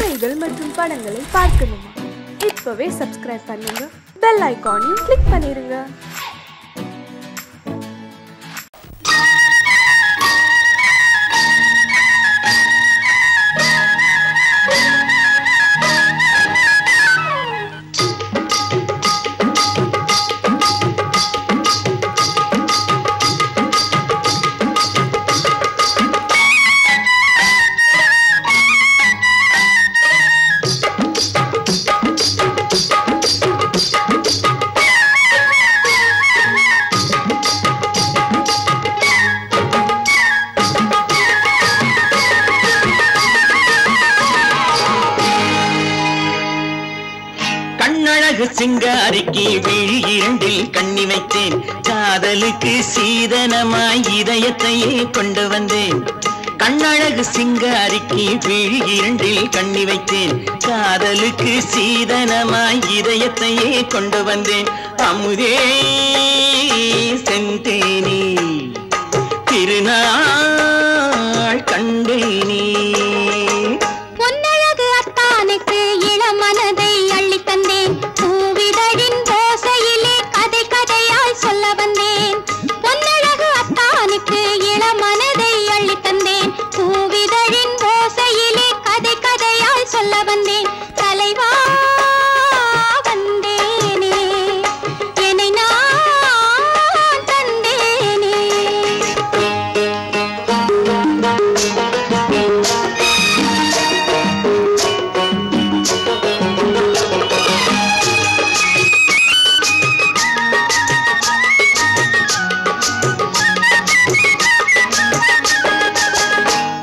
கதைகள் மற்றும் படங்களை பார்க்கணுமா? இப்பவே சப்ஸ்கிரைப் பண்ணுங்க, பெல் ஐகானையும் கிளிக் பண்ணிருங்க. சிங்காரிக்கு விழி இரண்டில் கண்ணி வைத்தேன், காதலுக்கு சீதனமாய் இதயத்தையே கொண்டு வந்தேன். கண்ணழகு சிங்காரிக்கு விழி இரண்டில் கண்ணி வைத்தேன், காதலுக்கு சீதனமாய் இதயத்தையே கொண்டு வந்தேன். அமுதே செந்தேனே திருநாள் கண்டேனே.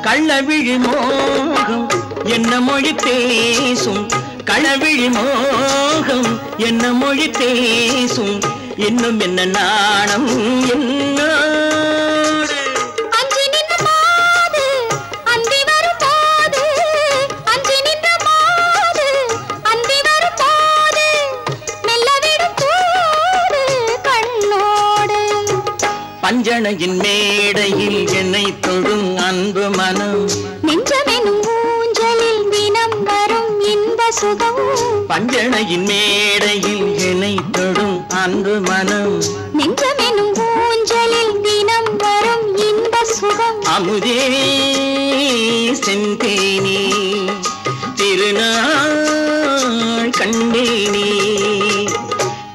களவிழி மோகம் என்ன மொழி பேசும், களவிழி மோகம் என்ன மொழி பேசும், இன்னும் என்ன நாணம் என்னோடு. அஞ்சி நின்ற மாது அந்தி வரும் போது, அஞ்சி நின்ற மாது அந்தி வரும் போது, மெல்ல விடும் தூது கண்ணோடு. பஞ்சணையின் மேடையில் என்னை தொடும் அன்பு மனம், நெஞ்சமெனும் ஊஞ்சலில் தினம் வரும் இன்ப சுகம். பஞ்சணையின் மேடையில் என்னை தொடும் அன்பு மனம், நெஞ்சமெனும் ஊஞ்சலில் தினம் வரும் இன்ப சுகம். அமுதே செந்தேனே திருநாள் கண்டேனே.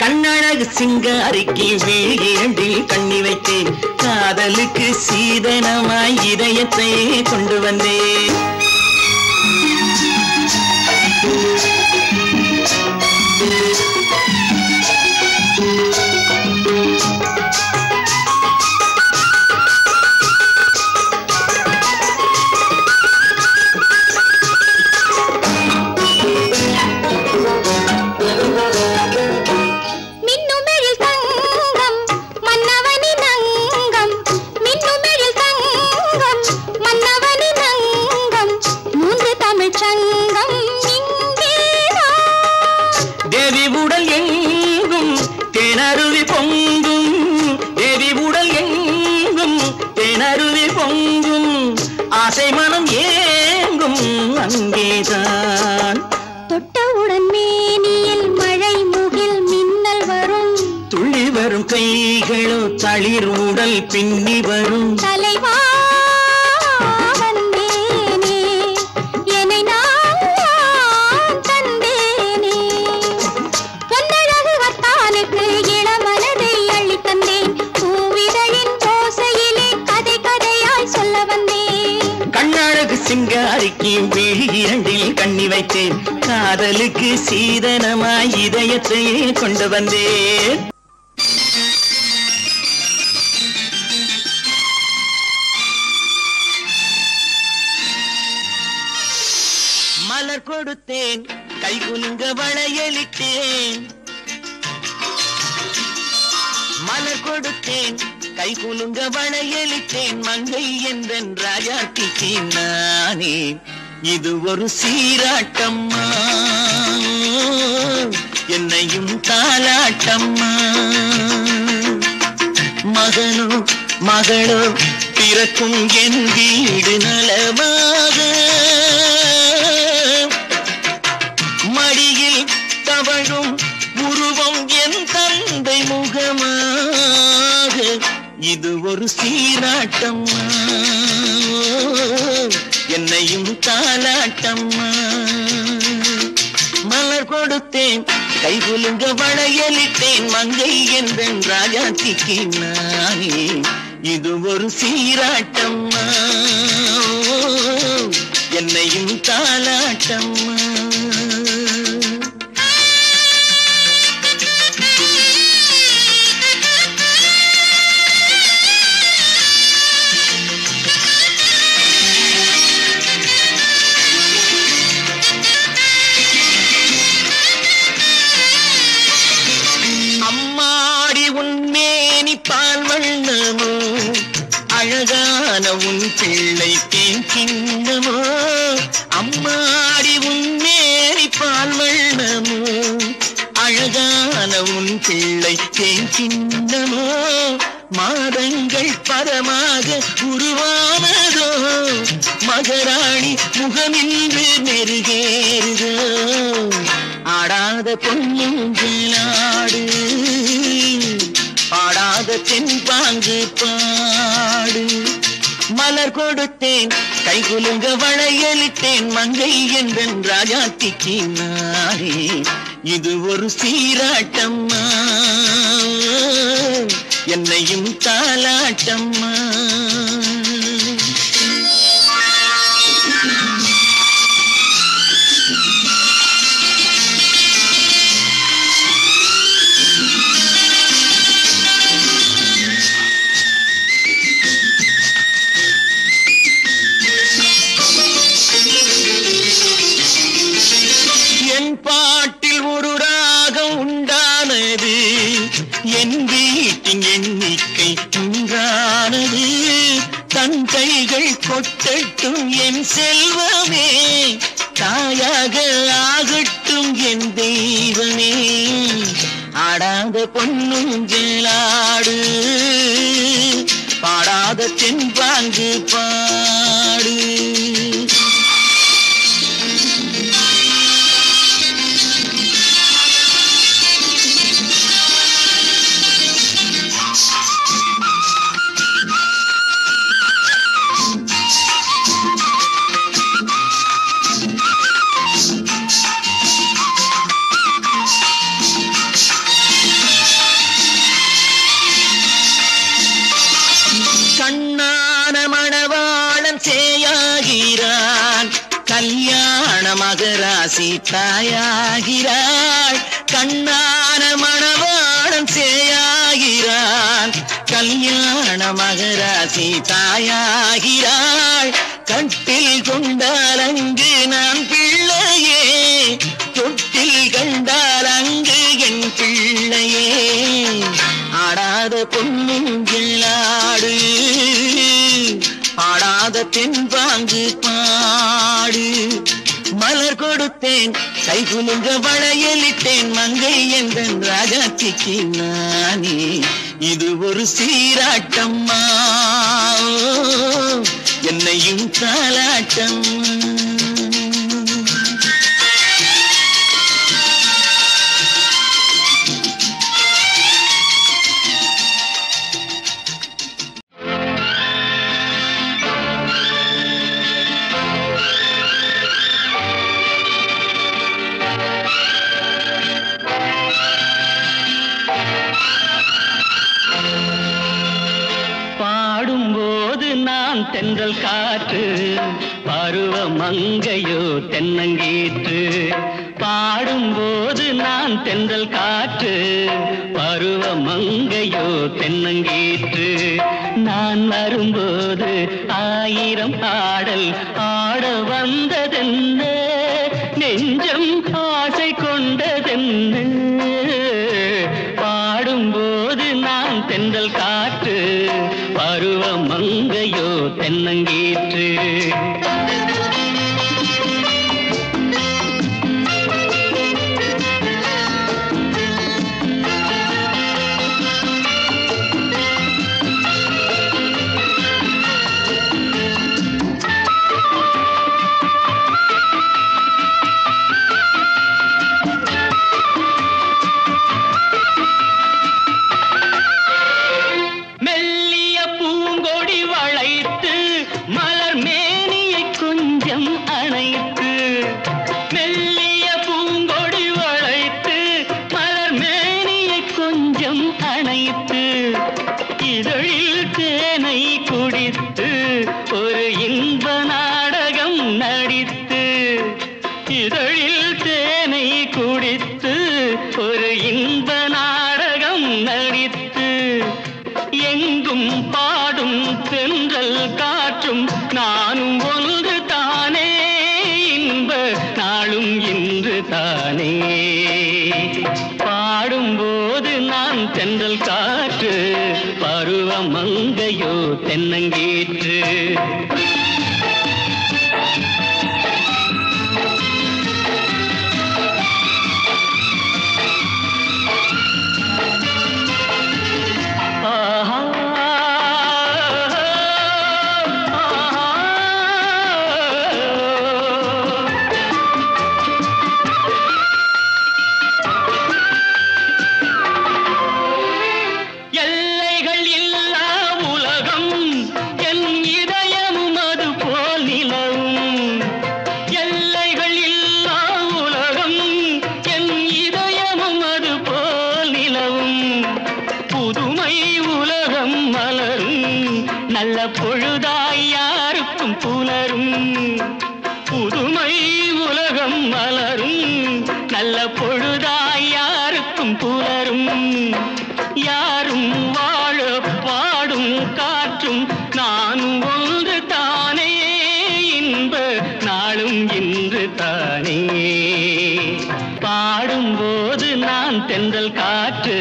கண்ணழகு சிங்காரிக்கு விழி இரண்டில் கண்ணி வைத்தேன், காதலுக்கு சீதனமாய் இதயத்தை கொண்டு வந்தேன். தேவி உடல் எங்கும் தேனருவி பொங்கும், தேவி உடல் எங்கும் தேனருவி பொங்கும், ஆசை மனம் ஏங்கும் அங்கேதான். தொட்டவுடன் மேனியில் மழை முகில் மின்னல் வரும், துள்ளி வரும் கைகளோ தளிர் உடல் பின்னி வரும். தலைவா சிங்காரிக்கு விழி இரண்டில் கண்ணி வைத்தேன், காதலுக்கு சீதனமாய் இதயத்தையே கொண்டு வந்தேன். மலர் கொடுத்தேன், கை குலுங்க வளையலிட்டேன், மலர் கொடுத்தேன், கை குலுங்க வளையலிட்டேன், மங்கை என்றன் ராஜாட்டிக்கு நானே. இது ஒரு சீராட்டம்மா, என்னையும் தாலாட்டம்மா. மகனோ மகளோ பிறக்கும் என் வீடு நலமாக, இது ஒரு சீராட்டம்மா என்னையும் தாலாட்டம்மா மலர் கொடுத்தேன் கைகுலுங்க வளையலிட்டேன் மங்கை என்பன் ராஜாத்திக்கு நானே இது ஒரு சீராட்டம்மா என்னையும் தாலாட்டம்மா அழகான உன் பிள்ளை தேன் கிண்ணமோ அம்மாடி உன் மேரி பால் வண்ணமோ அழகான உன் பிள்ளை தேன் கிண்ணமோ மாதங்கள் பரமாக உருவானதோ மகராணி முகமின்று மெருகேறுதோ ஆடாத பொன்னுங்களாடு பாடாத தென்பாங்கு பாடு மலர் கொடுத்தேன் கைகுலுங்க வளையலிட்டேன் மங்கை என்பன் ராஜாத்திக்கு நானே இது ஒரு சீராட்டம்மா என்னையும் தாலாட்டம்மா பாட்டில் ஒரு ராகம் உண்டானது என் வீட்டின் எண்ணிக்கை உண்டானது தன் கைகள் கொட்டட்டும் என் செல்வமே தாயாக ஆகட்டும் என் தெய்வமே ஆடாத பொன்னுங்களாடு பாடாத தென்பாங்கு பாடு கண்ணான மணவாளன் சேயாகிறான் கல்யாண மகராசி தாயாகிறாள் கண்ணான மணவாளன் சேயாகிறான் கல்யாண மகராசி தாயாகிறாள் கட்டில் கொண்டால் அங்கு நான் பிள்ளையே தொட்டில் கண்டால் அங்கு என் பிள்ளையே ஆடாத பொன்னுங்களாடு ஆடாத தென்பாங்கு பாடு மலர் கொடுத்தேன் கைகுலுங்க வளையலிட்டேன் மங்கை என்பன் ராஜாத்திக்கு நானே இது ஒரு சீராட்டம்மா என்னையும் தாலாட்டம்மா தென்றல் காற்று பருவ மங்கையோ தென்னங்கீற்று பாடும்போது நான் தென்றல் காற்று பருவ மங்கையோ தென்னங்கீற்று நான் வரும்போது ஆயிரம் ஆடல் ஆட வந்ததென்ன நெஞ்சம் ஆசை கொண்டதென்ன பாடும்போது நான் தென்றல் காற்று பருவ மங்கையோ தென்னங்கீற்று இதழில் தேனை குடித்து ஒரு இன்ப நாடகம் நடித்து எங்கும் பாடும் தென்றல் காற்றும் நானும் ஒன்று தானே இன்ப நாளும் இன்று தானே பாடும்போது நான் தென்றல் காற்று பருவ மங்கையோ தென்னங்கீற்று நல்ல பொழுதாய் யாருக்கும் புலரும் புதுமை உலகம் மலரும் நல்ல பொழுதாய் யாருக்கும் புலரும் யாரும் வாழ பாடும் காற்றும் நானும் ஒன்று தானே இன்ப நாளும் இன்று தானே பாடும்போது நான் தென்றல் காற்று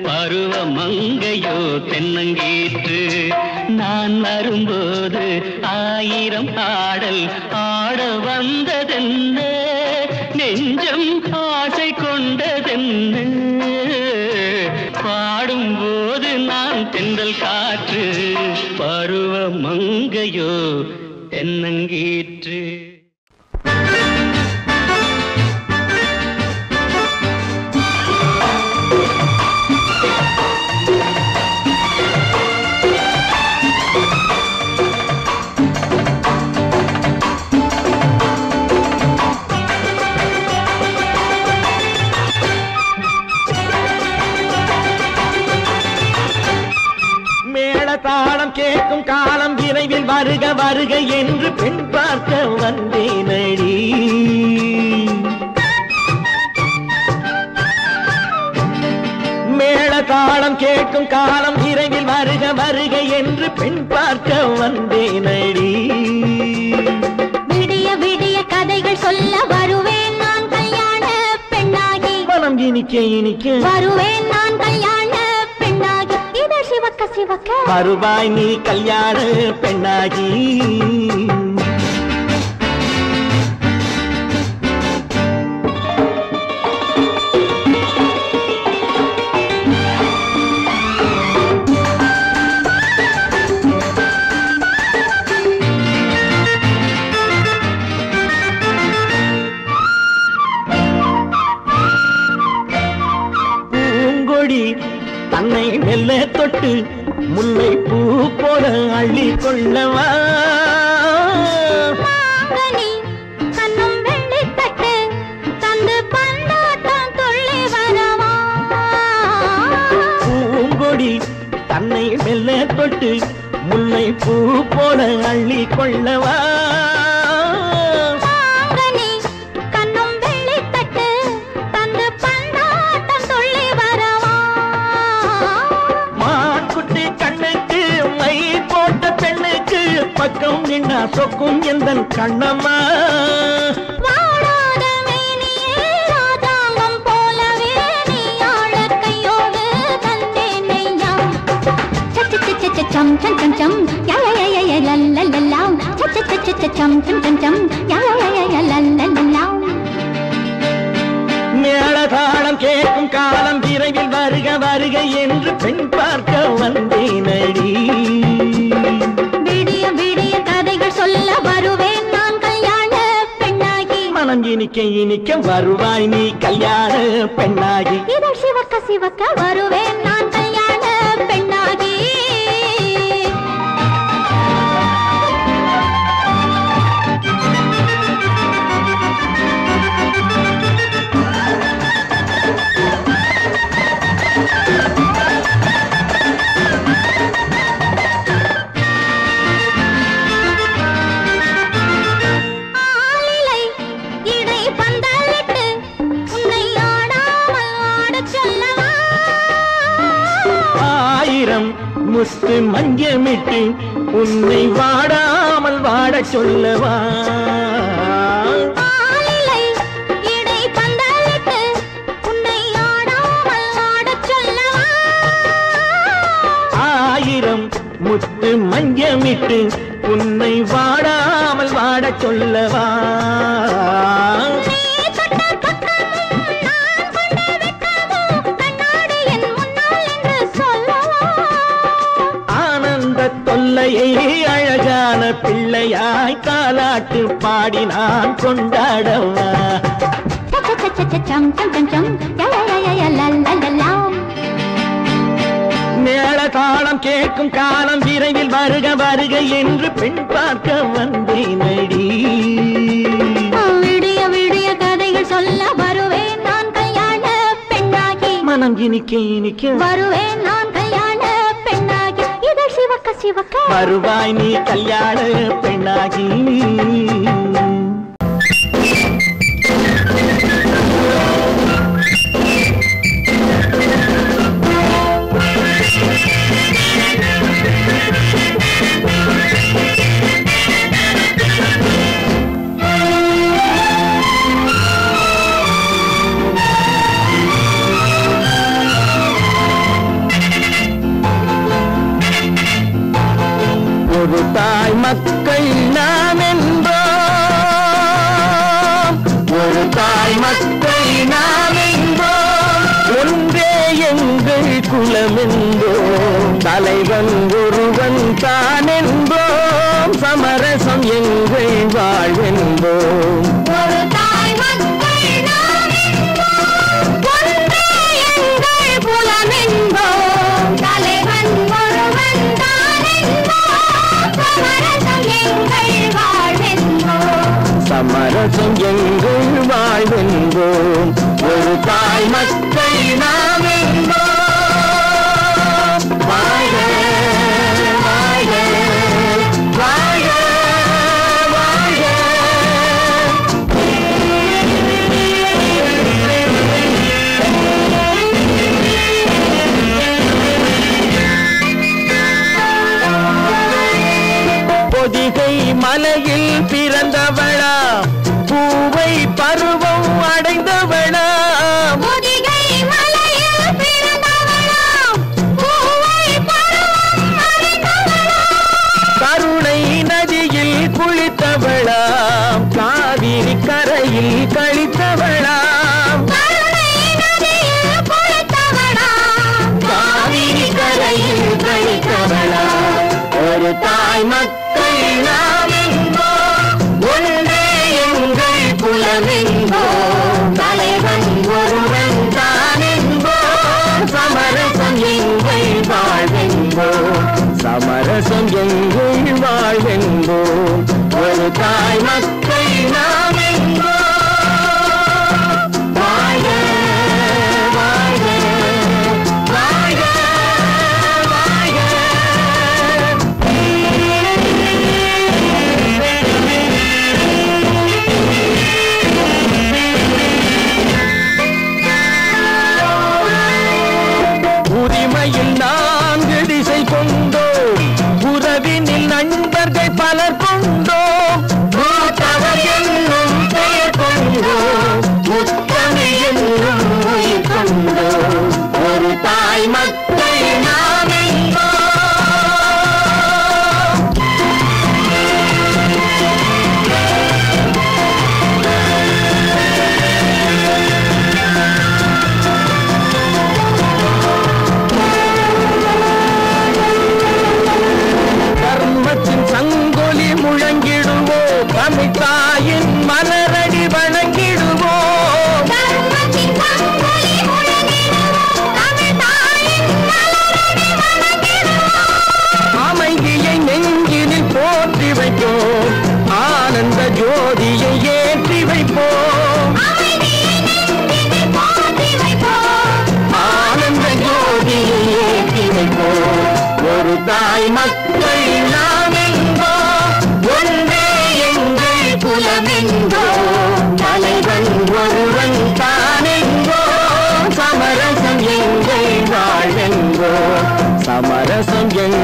பருவ மங்கையோ தென்னங்கீற்று நான் வரும்போது ஆயிரம் ஆடல் ஆட வந்ததென்ன நெஞ்சம் ஆசை கொண்டதென்ன பாடும்போது நான் தென்றல் காற்று பருவ மங்கையோ தென்னங்கீற்று தாளம் கேட்கும் காலம் விரைவில் வருக வருக என்று பெண் பார்க்க வந்தேனடி மேள தாளம் கேட்கும் காலம் விரைவில் வருக வருக என்று பெண் பார்க்க வந்தேனடி விடிய விடிய கதைகள் சொல்ல வருவேன் நான் கல்யாண பெண்ணாகி மனம் இனிக்க இனிக்க வருவேன் நான் கல்யாண பெண்ணாகி இதழ் சிவக்க சிவக்க வருவாய் நீ கல்யாண பெண்ணாகி பூங்கொடி தன்னை மெல்ல தொட்டு முல்லை பூ போல அள்ளி கொள்ளவா கண்ணும் வெள்ளி தட்டு தந்து பந்தாட்டம் துள்ளி வரவா பூங்கொடி தன்னை மெல்ல தொட்டு முல்லை பூ போல அள்ளி கொள்ளவா பக்கம் நின்னா சொக்கும் எந்தன் கண்ணம்மா வாடாத மேனியே ராதாங்கம் போலவே நீ ஆள கையோடு தந்தேன் நெய்யா சச்ச சச்ச சம் சம் சம் சம் யா யா யா யா லல்லல்லா சச்ச சச்ச சம் சம் சம் சம் யா யா யா லல்லல்லா மேளதாளம் கேட்கும் காலம் விரைவில் வருக வருக என்று பெண் பார்க்க வந்தேனடி விடிய விடிய கதைகள் சொல்ல வருவேன் நான் கல்யாண பெண்ணாகி மனம் இனிக்க இனிக்க வருவாய் நீ கல்யாண பெண்ணாகி இதழ் சிவக்க சிவக்க வருவேன் நான் கல்யாண பெண்ணாகி ஆலிலை இட முத்து மஞ்சமிட்டு உன்னை வாடாமல் வாடச் சொல்லவா ஆயிரம் முத்து மஞ்சமிட்டு உன்னை வாடாமல் வாடச் சொல்லவா தொல்லையை அழகான பிள்ளையாய் தாலாட்டு பாடி நான் கொண்டாடவா மேள தாளம் கேட்கும் காலம் விரைவில் வருக வருக என்று பெண் பார்க்க வந்தேனடி விடிய விடிய கதைகள் சொல்ல வருவேன் நான் கல்யாண பெண்ணாகி மனம் இனிக்க இனிக்க வருவேன் நான் கல்யாண பெண்ணாகி இதழ் சிவக்க சிவக்க வருவாய் நீ கல்யாண பெண்ணாகி ஒரு தாய் மக்கள் நாம் என்போம் ஒரு தாய் மக்கள் நாம் என்போம் ஒன்றே எங்கள் குலம் என்போம் தலைவன் ஒருவன் தான் என்போம் சமரசம் எங்கள் வாழ்வென்போம் ஒரு தாய் மக்கள் நாம் என்போம் ஒன்றே எங்கள் குலம் என்போம் தலைவன் ஒருவன் தான் என்போம் சமரசம் எங்கள் வாழ்வென்போம் சமரசம் எங்கள் வாழ்வென்போம் ஒரு தாய் மக்கள் நாம் என்போம் வாழ்க வாழ்க வாழ்க வாழ்க பொதிகை மலையில் பிறந்தவளா பூவை பருவம் அடைந்தவளா பொதிகை மலையில் பிறந்தவளாம் பூவை பருவம் அடைந்தவளாம் கருணை நதியில் குளித்தவளாம் காவிரி கரையில் கழித்தவளாம் கருணை நதியில் குளித்தவளாம் காவிரி கரையில் கழித்தவளாம் ஒரு தாய் மக்கள் நாம் என்போம் ஒன்றே எங்கள் குலம் என்போம் தலைவன் ஒருவன் தான் என்போம் சமரசம் எங்கள் வாழ்வென்போம் சமரசம் எங்கள் வாழ்வென்போம் ஒரு தாய் மக்கள் நாம் என்போம் வாழ்க வாழ்க வாழ்க வாழ்க உரிமையில் 4 திசை கொண்டோம் உறவினில் நண்பர்கள் பலர் கொண்டோம் மூத்தவர் என்னும் பெயர் கொண்டோம் முத்தமிழ் என்னும் உயிர் கொண்டோம் ஒரு தாய் மக்கள் நாம் என்போம் தர்மத்தின் சங்கொலி முழங்கிடுவோம் தமிழ் தாயின் மலரடி வணங்கிடுவோம் தர்மத்தின் சங்கொலி முழங்கிடுவோம் தமிழ் தாயின் மலரடி வணங்கிடுவோம் அமைதியை நெஞ்சினில் போற்றி வைப்போம் ஆனந்த ஜோதியை ஏற்றி வைப்போம் அமைதியை நெஞ்சினில் போற்றி வைப்போம் ஆனந்த ஜோதியை ஏற்றி வைப்போம் ஒரு தாய் மக்கள் நாம் என்போம் ஒன்றே எங்கள் குலம் என்போம் தலைவன் ஒருவன் தான் என்போம் சமரசம் எங்கள் வாழ்வென்போம் சமரசம் எங்கள்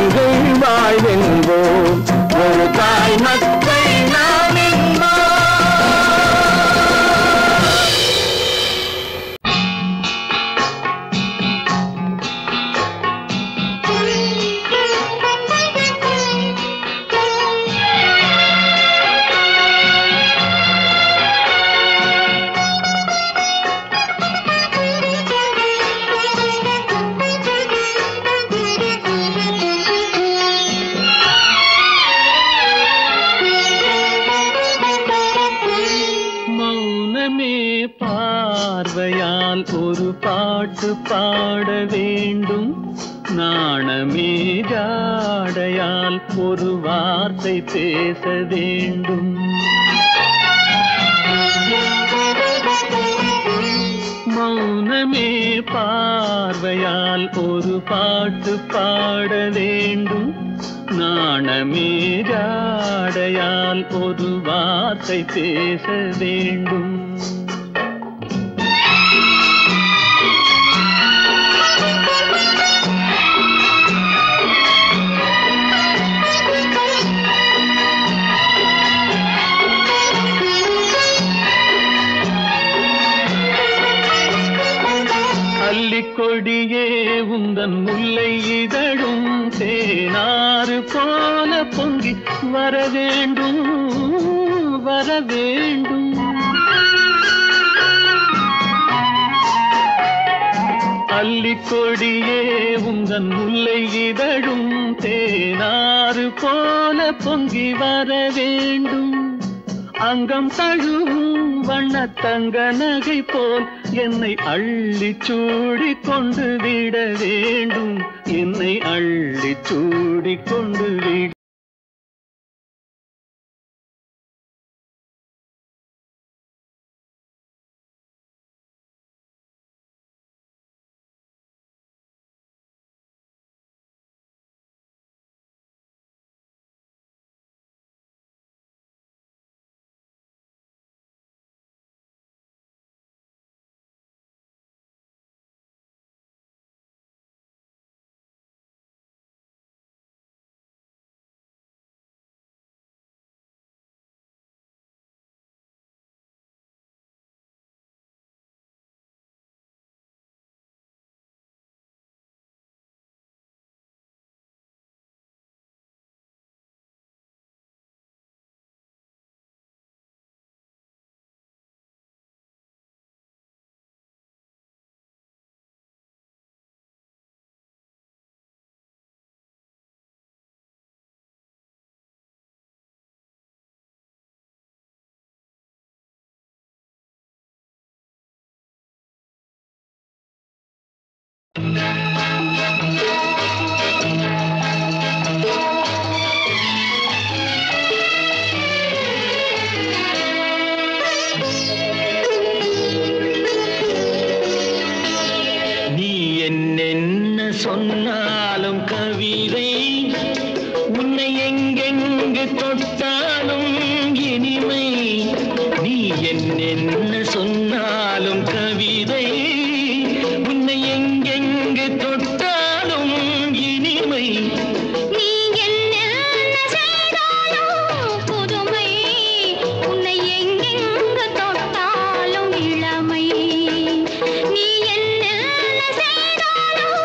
மௌனமே பார்வையால் ஒரு பாட்டு பாட வேண்டும், நாணமே ஜாடையால் ஒரு வார்த்தை பேச வேண்டும். மௌனமே பார்வையால் ஒரு பாட்டு பாட வேண்டும், நாணமே ஜாடையால் ஒரு வார்த்தை பேச வேண்டும். கொடியே உந்தன் முல்லை இதழும் தேனாறு போல பொங்கி வர வேண்டும், வர வேண்டும். அல்லிக்கொடியே உந்தன் முல்லை இதழும் தேனாறு போல பொங்கி வர வேண்டும். அங்கம் தழுவும் வண்ணத்தங்க நகை போல் என்னை அள்ளி சூடி கொண்டு விட வேண்டும், என்னை அள்ளி சூடி கொண்டு விட. சொன்னாலும் கவிதை உன்னை எங்கெங்கு தொட்டாலும் இனிமை. நீ என்ன சொன்னாலும் கவிதை உன்னை எங்கெங்கு தொட்டாலும் இனிமை. நீ என்ன செய்தாலும் புதுமை, உன்னை எங்கெங்கு தொட்டாலும் இளமை. நீ என்ன செய்தாலும்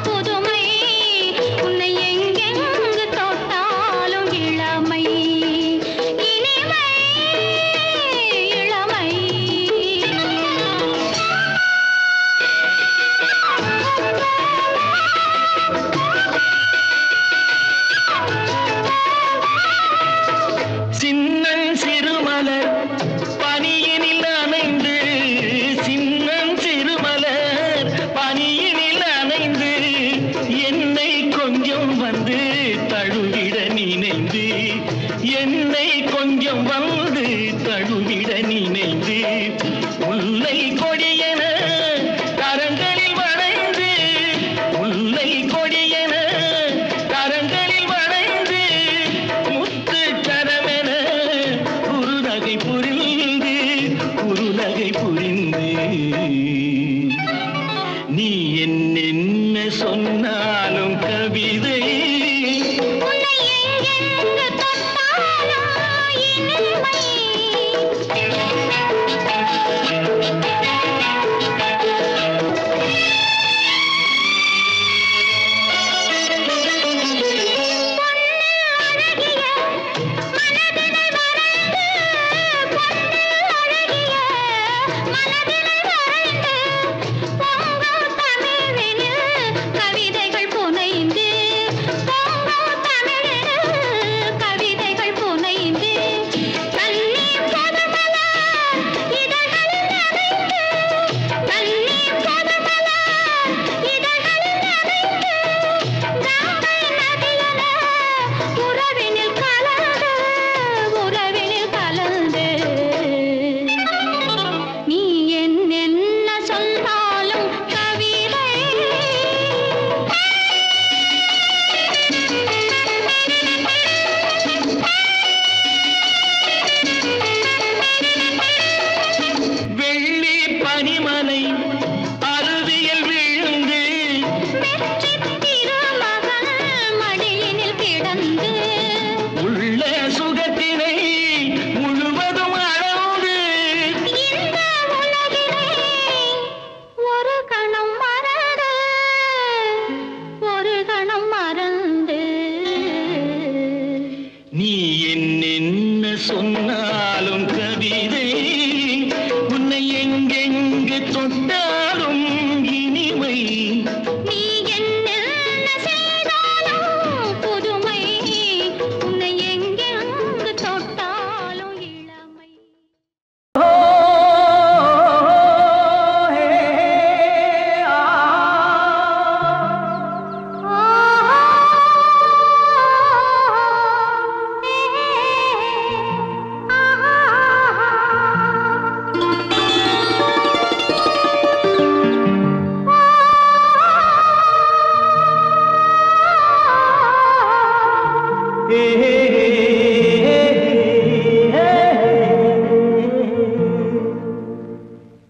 புதுமை, உன்னை எங்கெங்கு தொட்டாலும் இளமை. இனிமை இளமை. சின்னன் சிறுமலர் பனியினில் அணைந்து, சின்னன் சிறுமலர் பனியினில் அணைந்து என்னை கொஞ்சம் வந்து தழுவிட நினைந்து, என்னை கொஞ்சம் வந்து தழுவிட நினைந்து முல்லை கொடியென கரங்களில் வளைந்து, முல்லை கொடியென கரங்களில் வளைந்து முத்து கரமென குறுநகை புரிந்து, குறுநகை புரிந்து. நீ என்ன சொன்னாலும் கவிதை உன்னை எங்கெங்கு தொட்டாலும் இனிமை. கவிதைகள் புனைந்து, கவிதைகள் புனைந்து, கண்ணீர் பொதுமலர் இதழ்களில்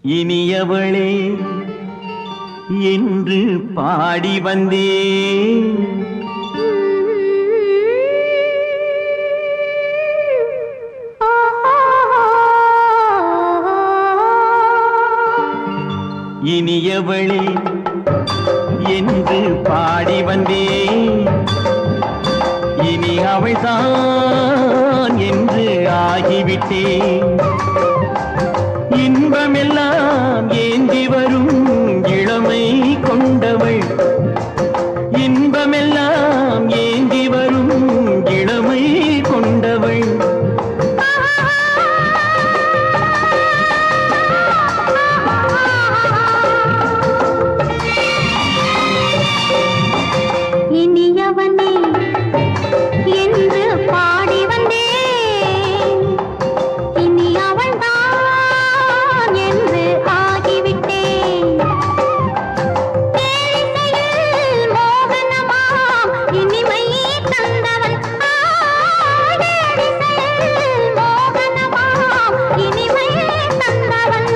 இனியவளே என்று பாடி வந்தேன். இனியவளே என்று பாடி வந்தேன். இனி அவள்தான் என்று ஆகிவிட்டேன். இன்பமெல்லாம் ஏந்தி வரும் இளமை கொண்டவள். இன்பமெல்லாம் ஏந்தி வரும் இளமை கொண்டவள். இனியவனே என்று பாடி வந்தேன். இனி அவள்தான் என்று ஆகிவிட்டேன். தேனிசையில் மோகனமாம் இனிமை தந்தவன். தேனிசையில் மோகனமாம் இனிமை தந்தவன்.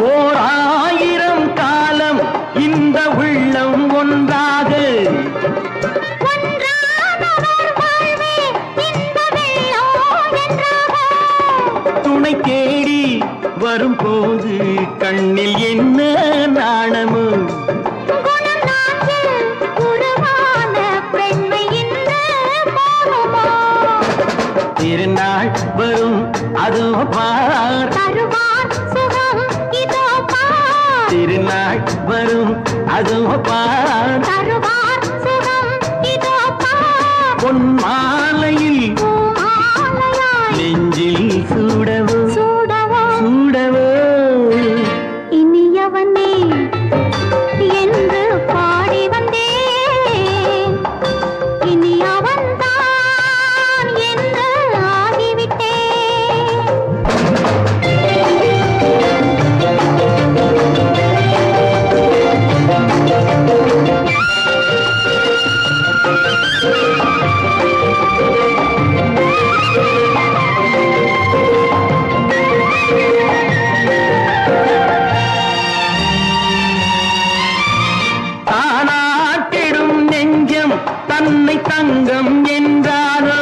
ஓர் ஆயிரம் காலம் இந்த உள்ளம் ஒன்றாக துணை தேடி வரும்போது கண்ணில் என்ன நாணமோ. திருநாள் வரும் அதோ பார். திருநாள் வரும் அதோ பார். பொன் மாலையில் நெஞ்சில் சூடவோ சூடவோ. இனியவனே என்று பாடி வந்தேன். இனி அவன்தான் என்று ஆகிவிட்டேன். தானாட்டிடும் நெஞ்சம் தன்னை தங்கம் என்றாரோ.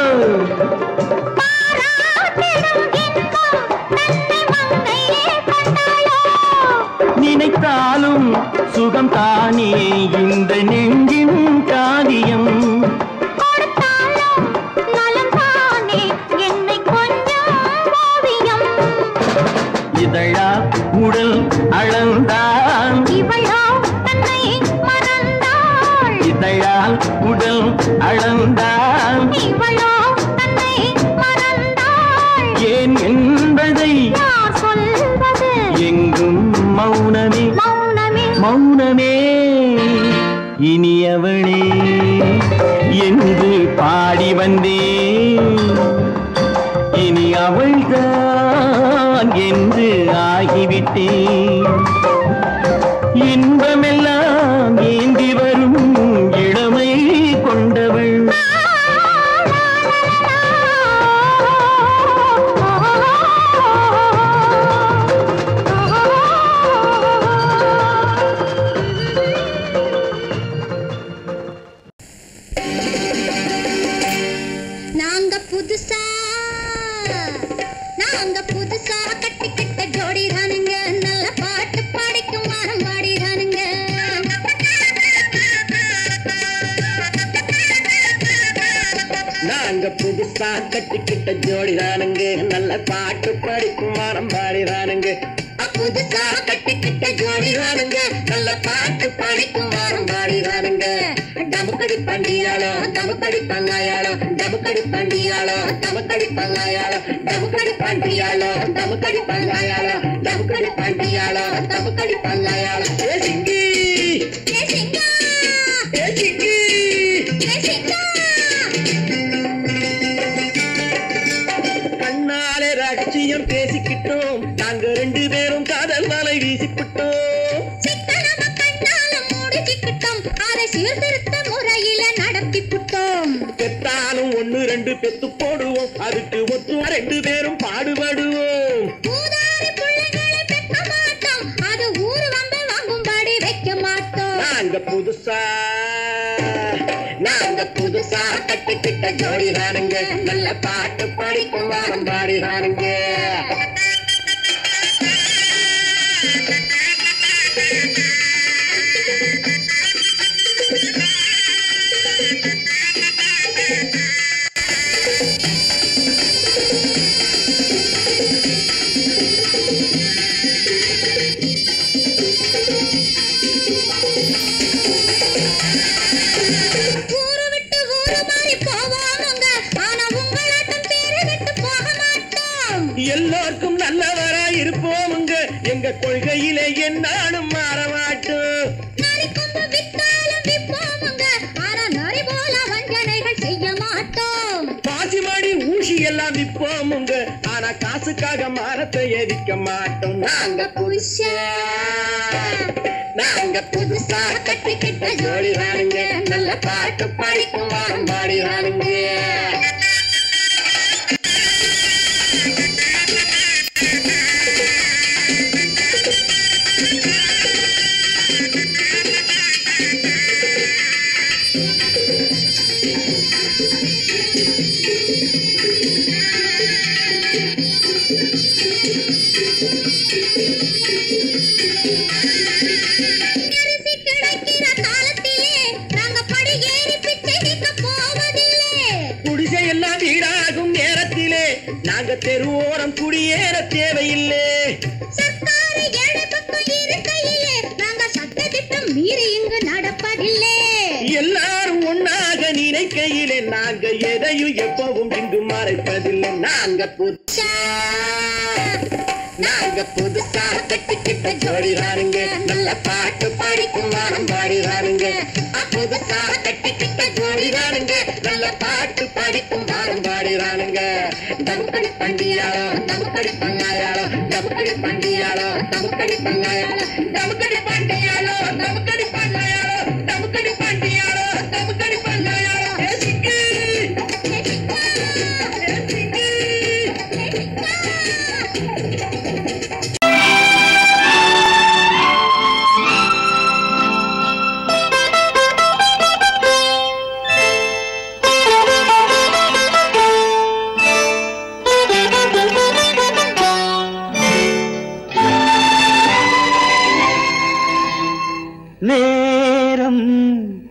நினைத்தாலும் சுகம் தானே இந்த நெஞ்சின் காரியம். இதழா உடல் அளந்தான். இதழால் உடல் அளந்தான். ஏன் என்பதை எங்கும் மௌனமே மௌனமே. இனியவளே என்று பாடி வந்தேன். இனி அவள்தான் என்று ஆகிவிட்டேன். இன்பமெல்லாம் ஏந்தி வரும் இளமை கொண்டவள். நாங்க புதுசா கட்டிக்கிட்ட ஜோடி தானுங்க. நல்ல பாட்டு பாடிக்கும் வாரம் பாடி தானுங்க. நாங்க புதுசா கட்டிக்கிட்ட ஜோடிதானுங்க. நல்ல பாட்டு படிக்கும் வாரம் பாடிதானுங்க. புதுசா கட்டிக்கிட்ட ஜோடிதானுங்க. நல்ல பாட்டு படிக்கும் வாரம் பாடிதானுங்க. டமுக்கடி பண்டியாளோ டமுக்கடி பங்காயாளோ. டமுக்கடி பண்டியாளோ டமுக்கடி பங்காயாளோ. டமுக்கடி பண்டியாளோ டமுக்கடி பங்காயாளோ. டமுக்கடி பண்டியாளோ டமுக்கடி பங்காயாளோ. ஏ சிங்கி ஏ சிங்கா ஏ சிங்கி ஏ சிங்கா. கண்ணாலே ரகசியம் பேசிக்கிட்டோம். நாங்க ரெண்டு பேரும் காதல் வலை வீசிக்கிட்டோம். ரெண்டு பெத்து போடுவோம் அதுக்கு ஒத்து ரெண்டு பேரும் பாடுபடுவோம் அது ஊரு வந்து வாங்கும்படி வைக்க மாட்டோம் நாங்க புதுசா கட்டிக்கிட்ட ஜோடி தானுங்க நல்ல பாட்டு படிக்கும் வாரம் பாடி தானுங்க எல்லாருக்கும் நல்லவரா இருப்போமுங்க எங்க கொள்கையிலே என்னாலும் மாற மாட்டோம் பாசிமாடி ஊசி எல்லாம் விற்போமுங்க ஆனா காசுக்காக மரத்தை எரிக்க மாட்டோம் நாங்க புதுசா கட்டிக்கிட்ட ஜோடி தானுங்க நல்ல பாட்டு படிக்கும் வாரம் பாடி தானுங்க நாங்க தெருவோரம் குடியேற தேவையில்லை எல்லாரும் ஒன்னாக நினைக்கையிலே நாங்க எதையும் எப்பவும் இங்கு மறைப்பதில்லை நாங்க புதுசா கட்டிக்கிட்ட ஜோடி தானுங்க நல்ல பாட்டு படிக்கும் வாரம் பாடி தானுங்க புதுசா கட்டிக்கிட்ட ஜோடி தானுங்க நல்ல பாட்டு படிக்கும் வாரம் பாடி தானுங்க தமுக்கடி பண்டியாளோ தமுக்கடி பங்காயாளோ தமுக்கடி பண்டியாளோ தமுக்கடி பங்காயாளோ தமுக்கடி பண்டியாளோ தமுக்கடி பங்காயாளோ தமுக்கடி பண்டியாளோ தமுக்கடி பங்காயாளோ நேரம்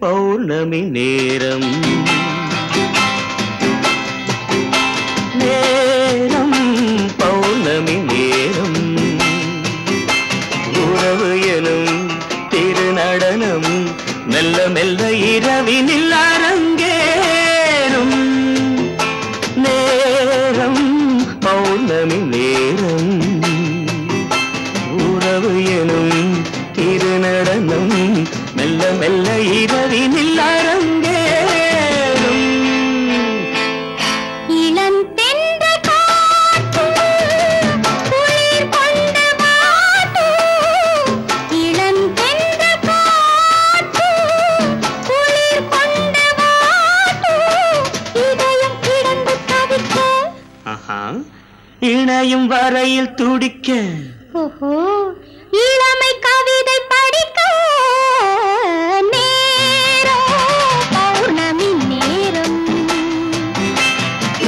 பௌர்ணமி நேரம் நேரம் பௌர்ணமி நேரம் உறவு எனும் திருநடனம் மெல்ல மெல்ல இரவினில் அரங்கேறும் நேரம் பௌர்ணமி நேரம் உறவு எனும் திருநடனம் மெல்ல மெல்ல இரவினில் அரங்கேறும் இளம் தென்ற காற்று குளிர் கொண்ட வாட்டு இளம் தென்ற காற்று குளிர் கொண்ட வாட்டு இதயம் கிடந்து தவிக்க இணையும் வரையில் துடிக்க இளமை கவிதை படிக்க நேரம் பௌர்ணமி நேரம்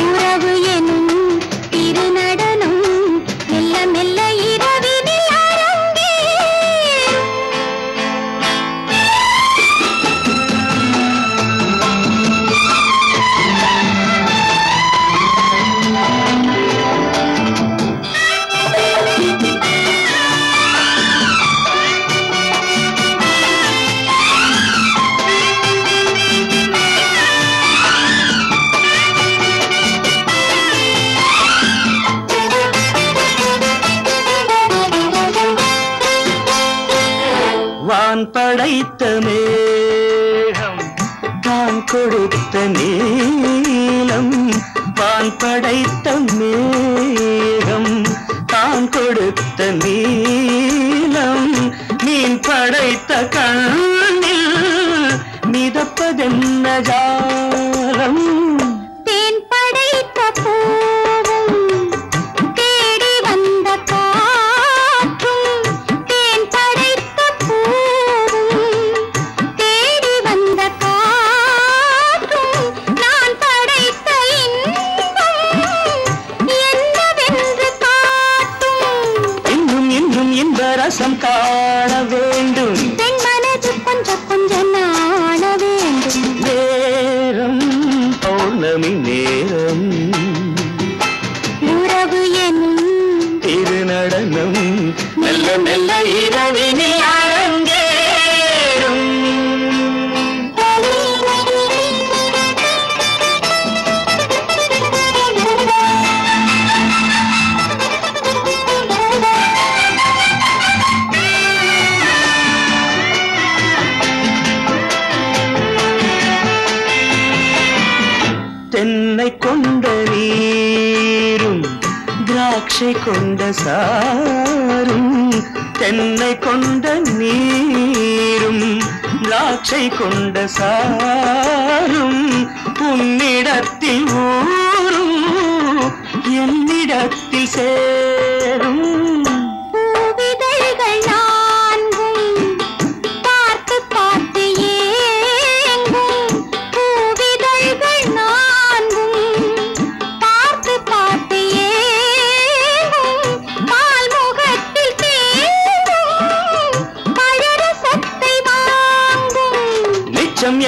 உறவு எனும் திருநடனம் மெல்ல மெல்ல இரவினில் அரங்கேறும் வான் படைத்த மேகம் தான் கொடுத்த நீலம் வான் படைத்த மேகம் தான் கொடுத்த நீலம் மீன் படைத்த கண்ணில் மிதப்பதென்ன ஜாலம் தேன் தென்னை கொண்ட நீரும் திராட்சை கொண்ட சாரும் தென்னை கொண்ட நீரும் திராட்சை கொண்ட சாரும் உன்னிடத்தில் ஊரும் என்னிடத்தில் சேரும்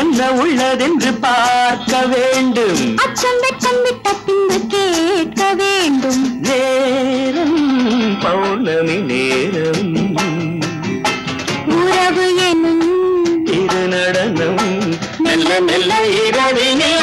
என்ன உள்ளதென்று பார்க்க வேண்டும் அச்சம் வெச்சம் விட்ட பின்பு கேட்க வேண்டும் நேரம் பௌர்ணமி நேரம் உறவு எனும் இரு நடனம் மெல்ல மெல்ல இரவினில்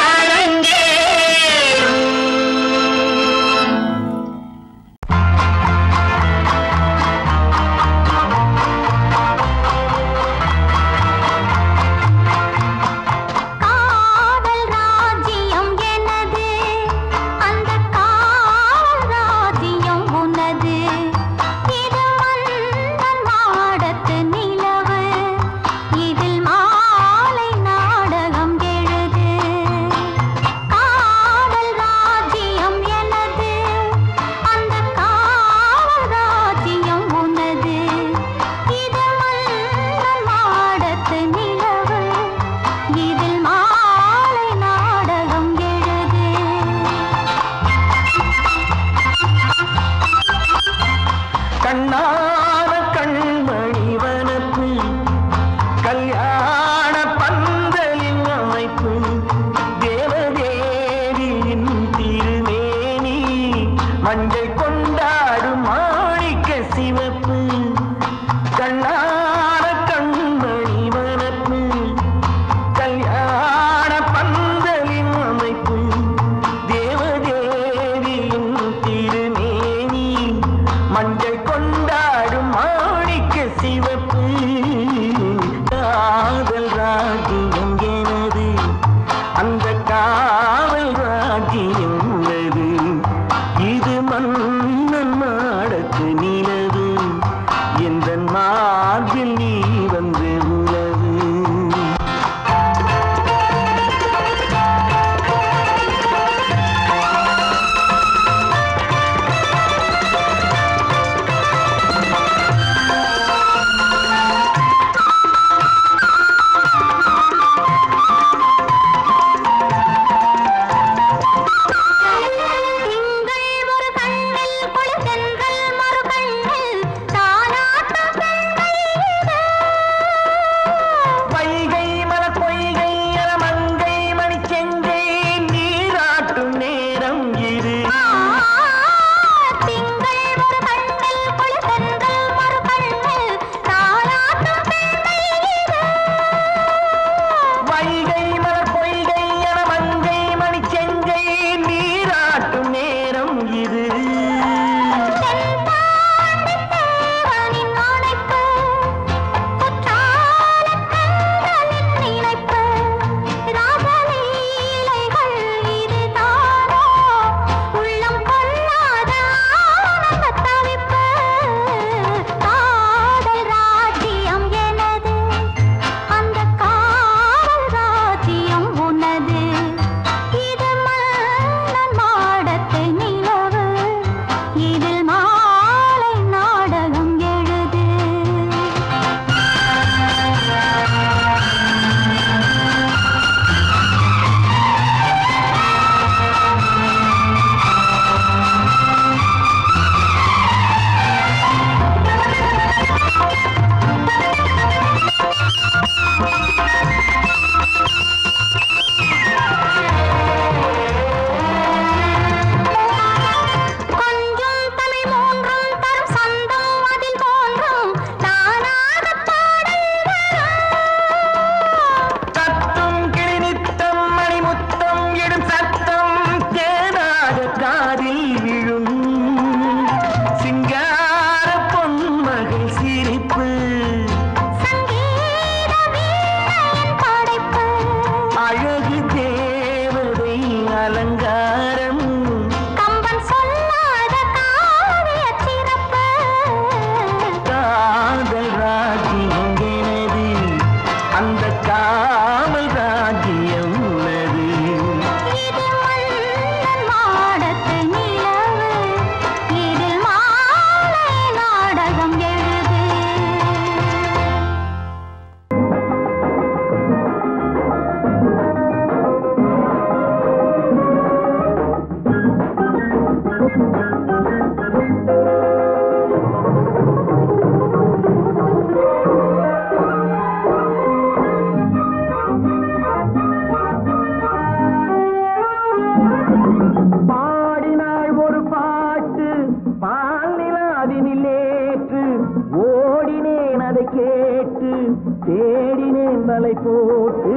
தேடினேன் மலை போட்டு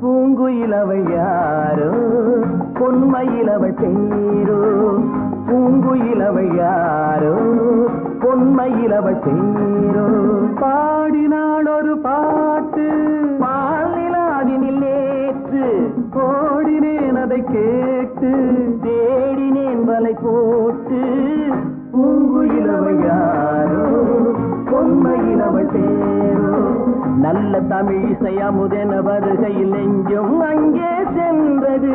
பூங்குயிலவை யாரோ பொன்மயிலவள் பேரோ பூங்குயிலவை யாரோ பொன்மயிலவள் பேரோ பாடினாள் ஒரு பாட்டு பாலிலாவினில் நேற்று ஓடினேன் அதை கேட்டு தேடினேன் வலை போட்டு பூங்குயிலவை யாரோ பொன்மயிலவள் பேரோ நல்ல தமிழ் இசையமுதென வருகையில் நெஞ்சும் அங்கே சென்றது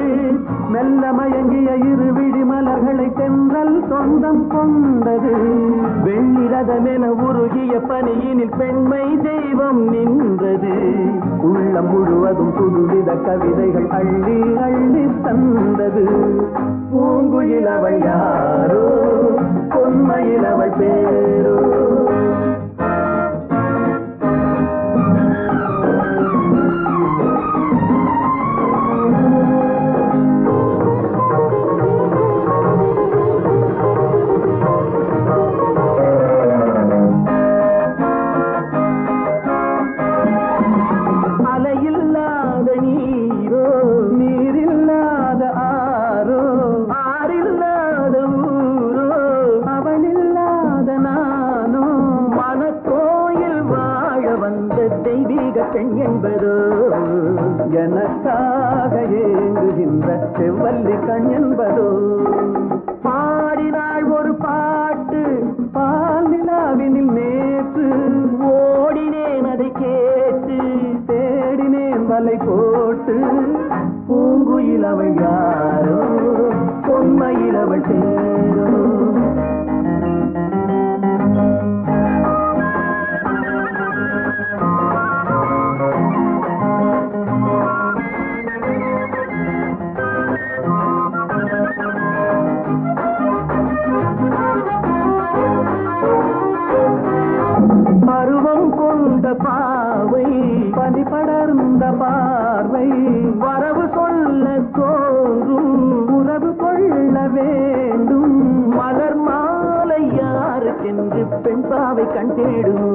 மெல்ல மயங்கிய இரு விழி மலர்களை தென்றல் சொந்தம் கொண்டது வெள்ளிரதமென உருகிய பனியினில் பெண்மை தெய்வம் நின்றது உள்ளம் முழுவதும் புதுவித கவிதைகள் அள்ளி அள்ளி தந்தது பூங்குயிலவள் யாரோ பொன்மயிலவள் பேரோ எனக்காக ஏங்குகின்ற செவ்வல்லி கண் என்பதோ பாடினாள் ஒரு பாட்டு பால் நிலாவினில் நேற்று ஓடினேன் அதை கேட்டு தேடினேன் வலை போட்டு பூங்குயிலவள் யாரோ பொன்மயிலவள் பேரோ பருவம் கொண்ட பாவை பனி படர்ந்த பார்வை வரவு சொல்ல தோன்றும் உறவு கொள்ள வேண்டும் மலர் மாலை யாருக்கென்று பெண் பாவை கண் தேடும்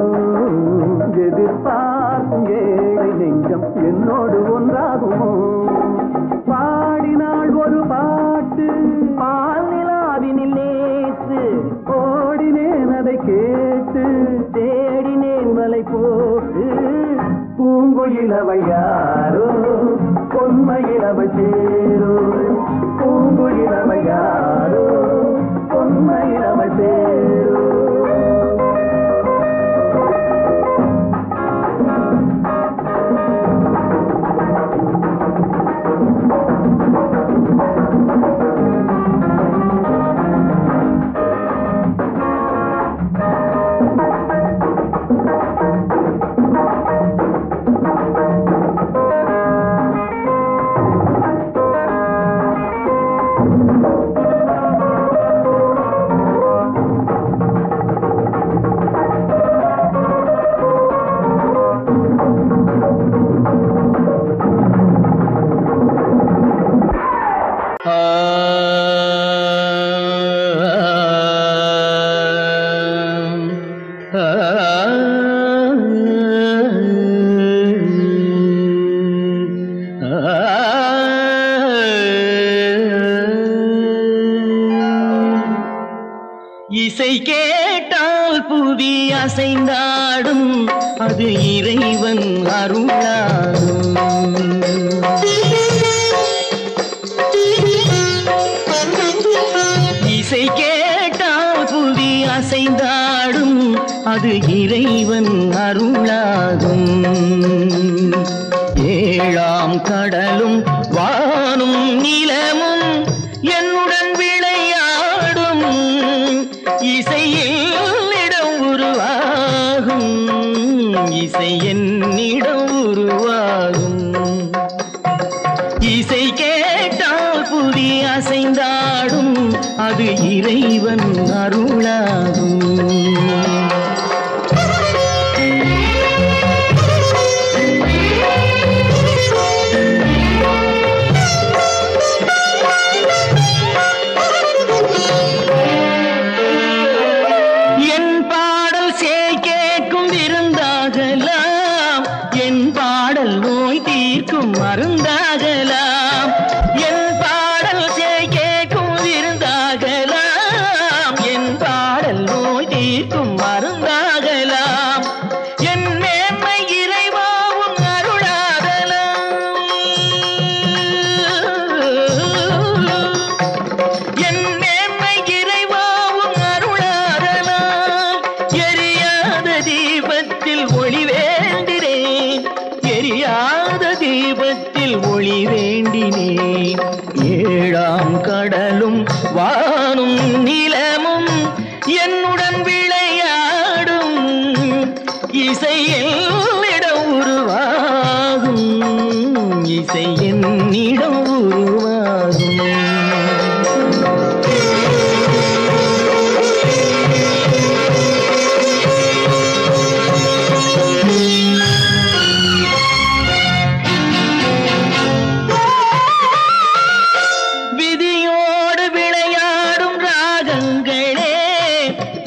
எதிர்பார்க்கும் ஏழை நெஞ்சம் என்னோடு ஒன்றாகுமோ பாடினாள் ஒரு பாட்டு பால் நிலாவினில் நேற்று ஓடினேன் அதை கேட்டு தேடினேன் வலை போட்டு பூங்குயிலவள் யாரோ பொன்மயிலவள் பேரோ பூங்குயிலவள் யாரோ பொன்மயிலவள் பேரோ இசை கேட்டால் புவி அசைந்தாடும் அது இறைவன் அருளாகும் இசை கேட்டால் புவி அசைந்தாடும் அது இறைவன் அருளாகும் ஏழாம் கடலும் வானும் நிலமும் என்னுடன் விளையாடும் இசையில் இடம் உருவாகும் இசை என்னிடம் உருவாகும் இசை கேட்டால் புதி அசைந்தாடும் அது இறைவன் அருளாகும் என் பாடல் சேய் கேட்கும் விருந்தாகலாம் எரியாத தீபத்தில் ஒளி வேண்டினேன். ஏழாம் கடலும் வானும் நிலமும் என்னுடன் விளையாடும். இசை என்னிடம் உருவாகும், இசை என்னிடம் உருவாகும். விதியோடு விளையாடும் ராகங்களே,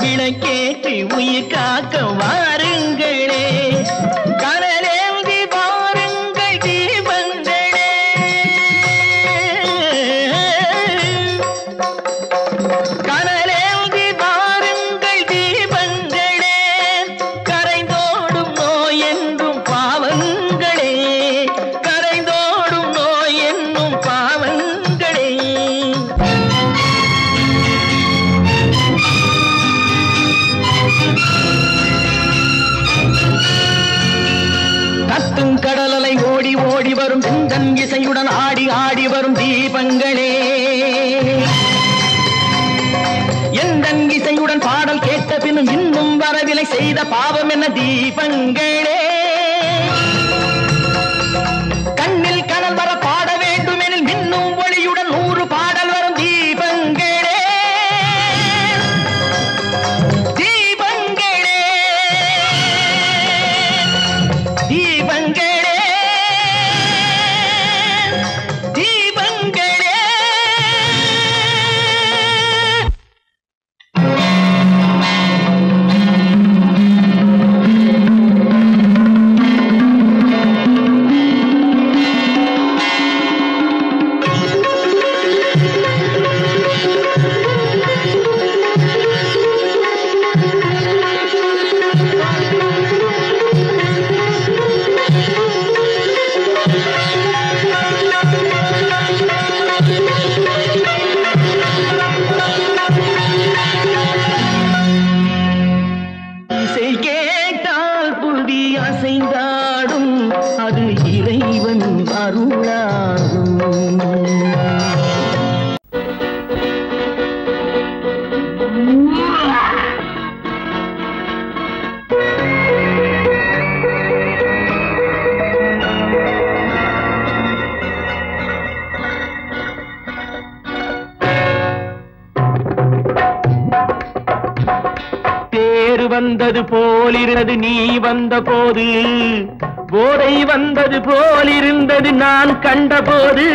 விளக்கேற்றி உயிர் காக்க வாருங்களே. கனலேந்தி வாருங்கள் தீபங்களே, கனலேந்தி வாருங்கள் தீபங்களே. கரைந்தோடும் நோய் என்றும் பாவங்களே, கரைந்தோடும் நோய் என்னும் பாவங்களே. கத்தும் கடலலை ஓடி ஓடி வரும் சிந்தன் இசையுடன் ஆடி ஆடி வரும் தீபங்களே. எந்தன் இசையுடன் பாடல் கேட்ட பின்னும் இன்னும் வரவில்லை செய்த பாவம் என்ன தீபங்களே. கண்ணில் கனல் வர பாட வேண்டும் எனில் மின்னும் ஒளியுடன் 100 பாடல் வரும் தீபங்களே. தீபங்களே, தீபங்களே, தீபங்களே. இசை கேட்டால் புதி அசைந்தாடும், அது இறைவன் அருளாகும். தேர் வந்தது போலிருந்தது நீ வந்த போது, போதை வந்தது போலிருந்தது நான் கண்டபோது.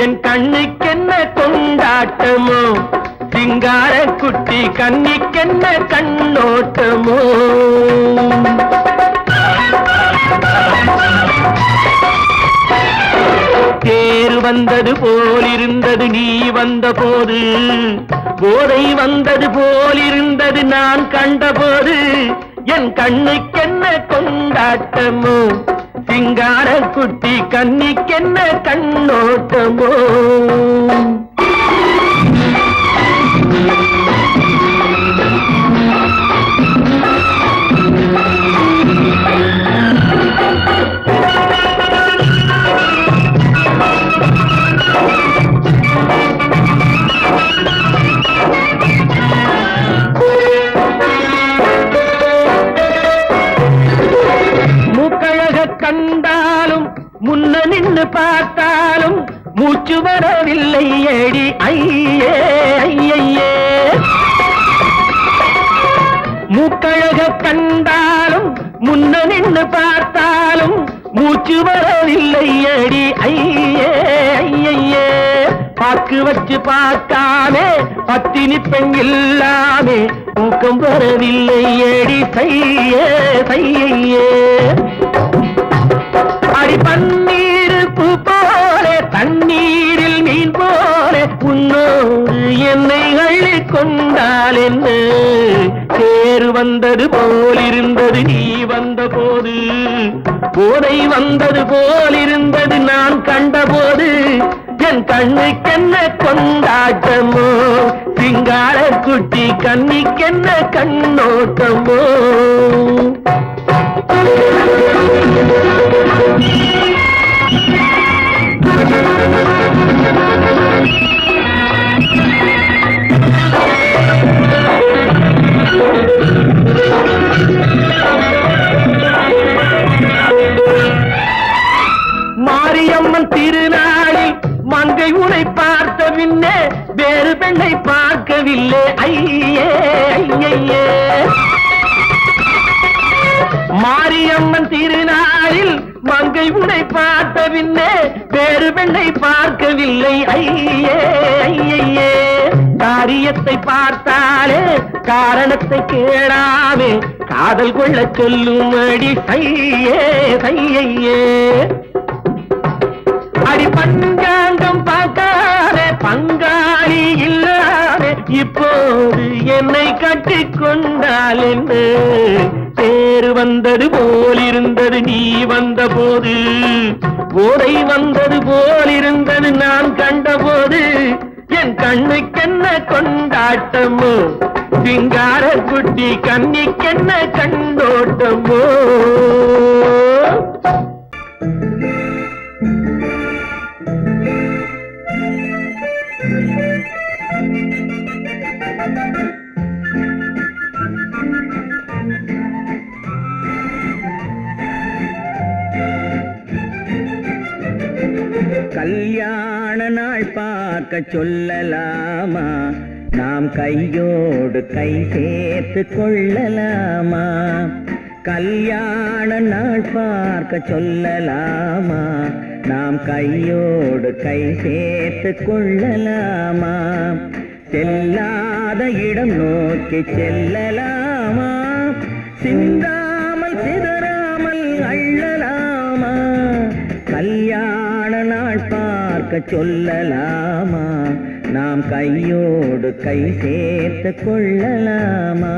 என் கண்ணுக்கென்ன கொண்டாட்டமோ, சிங்கார குட்டி கண்ணிக்கென்ன கண்ணோட்டமோ. தேர் வந்தது போலிருந்தது நீ வந்த போது, போதை வந்தது போலிருந்தது நான் கண்டபோது. என் கண்ணுக்கென்ன கொண்டாட்டமோ, சிங்கார குட்டி கண்ணிக்கென்ன கண்ணோட்டமோ. கண்டாலும் முன்ன நின்று பார்த்தாலும் மூச்சு வரவில்லை ஏடி ஐயே ஐயே. மூக்கழக கண்டாலும் முன்ன நின்று பார்த்தாலும் மூச்சு வரவில்லை ஏடி ஐயே ஐயே. பாக்கு வச்சு பார்க்காமே பத்தினி பெண் இல்லாமே ஊக்கம் வரவில்லை ஏடி சையே சையே. அடி பன்னீர் பூ போல தண்ணீரில் மீன் போல உன்னோடு என்னை அள்ளி கொண்டால் என்ன. தேர் வந்தது போலிருந்தது நீ வந்த போது, போதை வந்தது போலிருந்தது நான் கண்டபோது. என் கண்ணுக்கென்ன கொண்டாட்டமோ, சிங்கார குட்டி கண்ணிக்கென்ன கண்ணோட்டமோ. பின்னே வேறு பெண்ணை பார்க்கவில்லை ஐயே ஐயே. மாரியம்மன் திருநாளில் மங்கை உன்னை பார்த்த பின்னே வேறு பெண்ணை பார்க்கவில்லை ஐயே ஐயே. காரியத்தை பார்த்தாலே காரணத்தை கேளாமே காதல் கொள்ள சொல்லும்படி சையே சையே. அடி பஞ்சாங்கம் பார்க்காதே பங்காளி இல்லாதே இப்போது என்னை கட்டிக்கொண்டால் என்ன? தேர் வந்தது போலிருந்தது நீ வந்த போது, போதை வந்தது போலிருந்தது நான் கண்டபோது. என் கண்ணுக்கென்ன கொண்டாட்டமோ சிங்கார குட்டி கண்ணிக்கென்ன கண்டோட்டமோ. கல்யாண நாள் பார்க்க சொல்லலாமா, நாம் கையோடு கை சேர்த்து கொள்ளலாமா? கல்யாண நாள் பார்க்க சொல்லலாமா, நாம் கையோடு கை சேர்த்து கொள்ளலாமா? செல்லாத இடம் நோக்கி செல்லலாமா, சிந்தாமல் சிதறாமல் அள்ளலாமா? கல்யாண நாள் பார்க்க சொல்லலாமா, நாம் கையோடு கை சேர்த்து கொள்ளலாமா?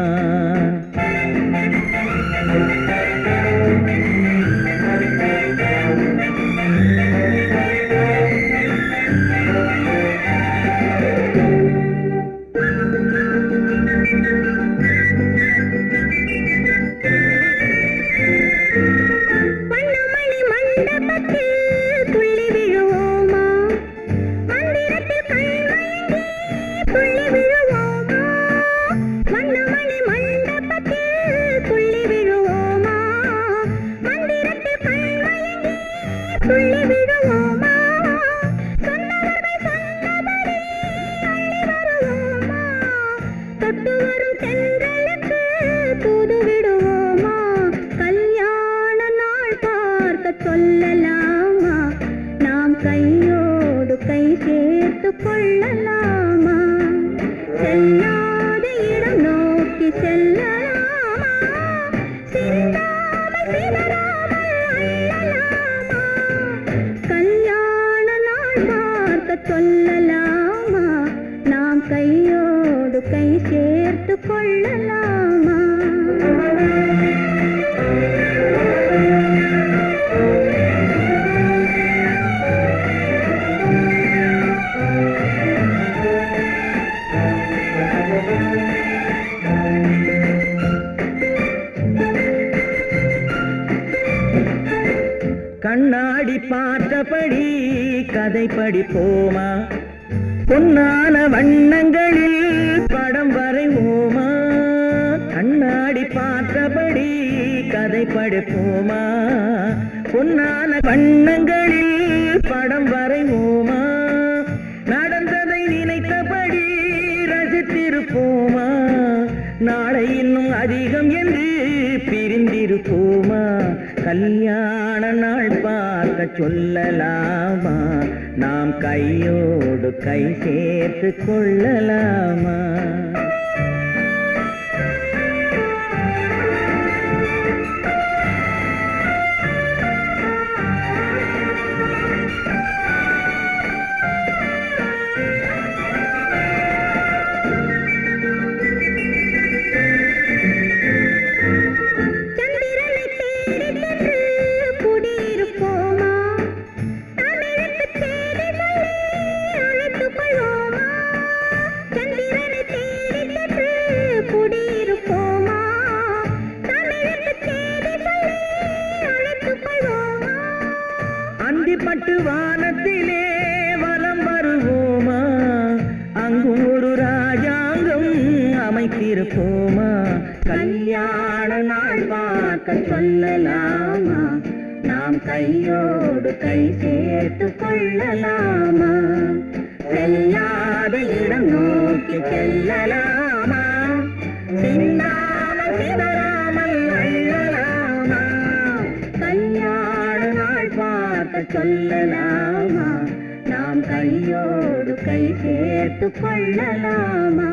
கண்ணாடி பார்த்தபடி கதை படிப்போமா, பொன்னான வண்ணங்களில் படம் வரைவோமா? கண்ணாடி பார்த்தபடி கதை படிப்போமா, பொன்னான வண்ணங்களில் படம் வரைவோமா? நடந்ததை நினைத்தபடி ரசித்திருப்போமா, நாளை இன்னும் அதிகம் என்று பிரிந்திருப்போமா? கல்யாண நாள் பார்க்க சொல்லலாமா, நாம் கையோடு கை சேர்த்து கொள்ளலாமா? பட்டு வானத்திலே வலம் வருவோமா, அங்கும் ஒரு ராஜாங்கம் அமைத்திருப்போமா? கல்யாண நாள் பார்க்க சொல்லலாமா, நாம் கையோடு கை சேர்த்து கொள்ளலாமா? செல்லாத இடம் நோக்கி செல்லலாமா சின்னாமல் சிதறாமல் அள்ளலாமா கல்யாண நாள் பார்த்து சொல்லலாமா நாம் கையோடு கை சேர்த்து கொள்ளலாமா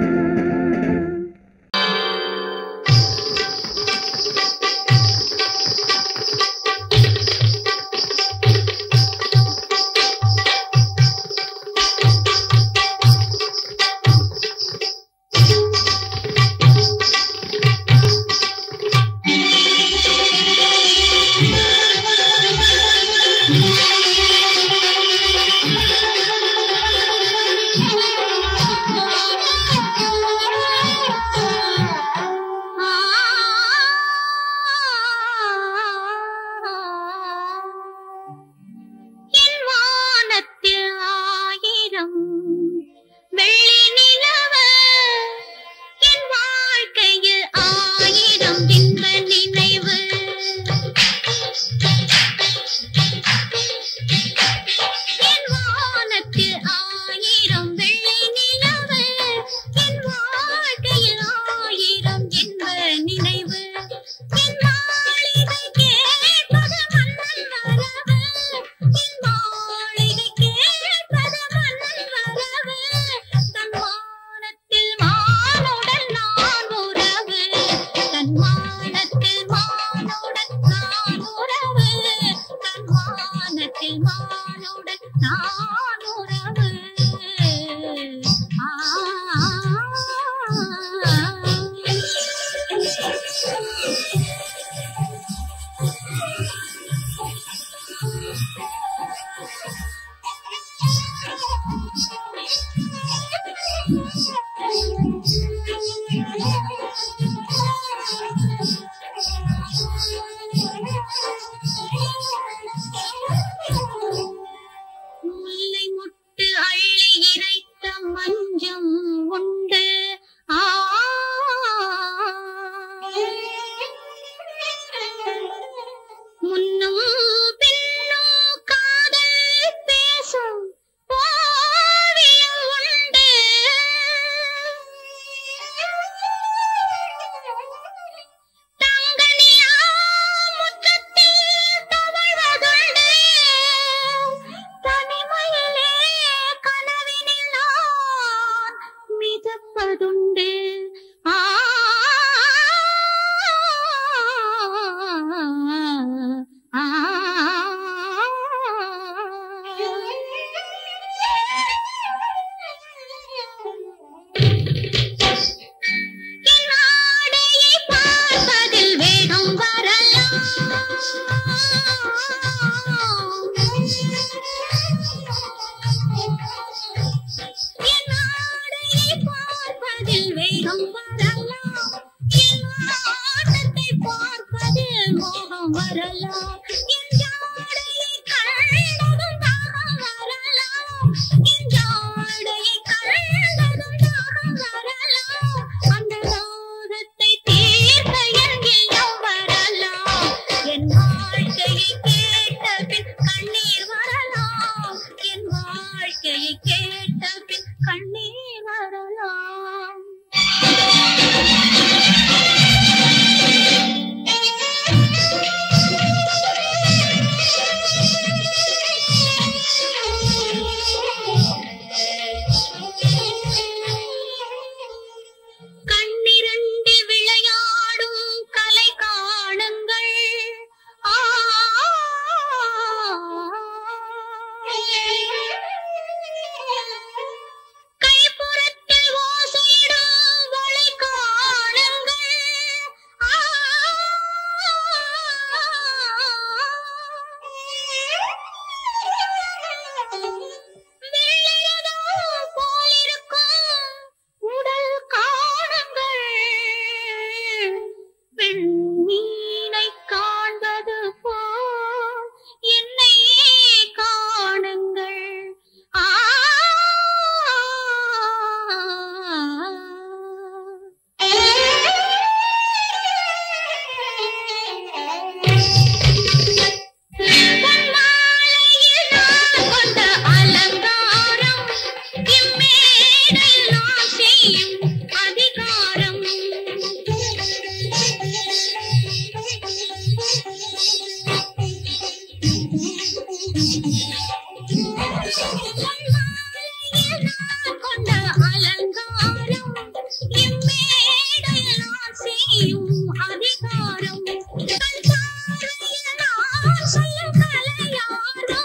சொல்லும் கலையாரோ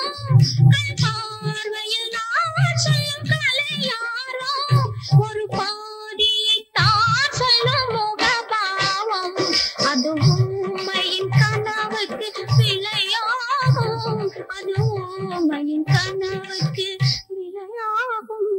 கண் பார்வையில் நான் சொல்லும் கலையாரோ ஒரு பாதியை தான் சொல்லும் முகபாவம் அது உண்மையின் கனவுக்கு விளையாகும் அது உண்மையின் கனவுக்கு விளையாகும்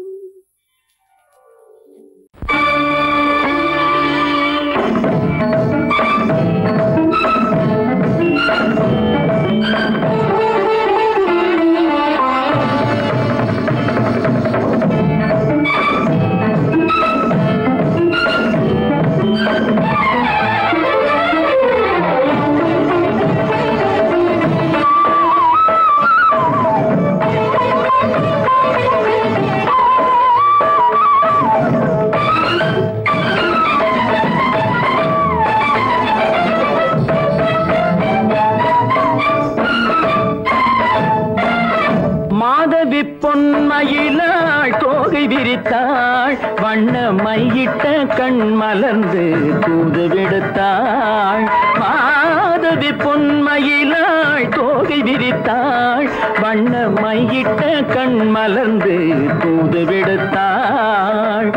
பொன்மயிலாள் தோகை விரித்தாள் வண்ண மையிட்ட கண் மலர்ந்து தூது விடுத்தாள் மாதவி பொன்மயிலாள் தோகை விரித்தாள் வண்ண மையிட்ட கண் மலர்ந்து தூது விடுத்தாள்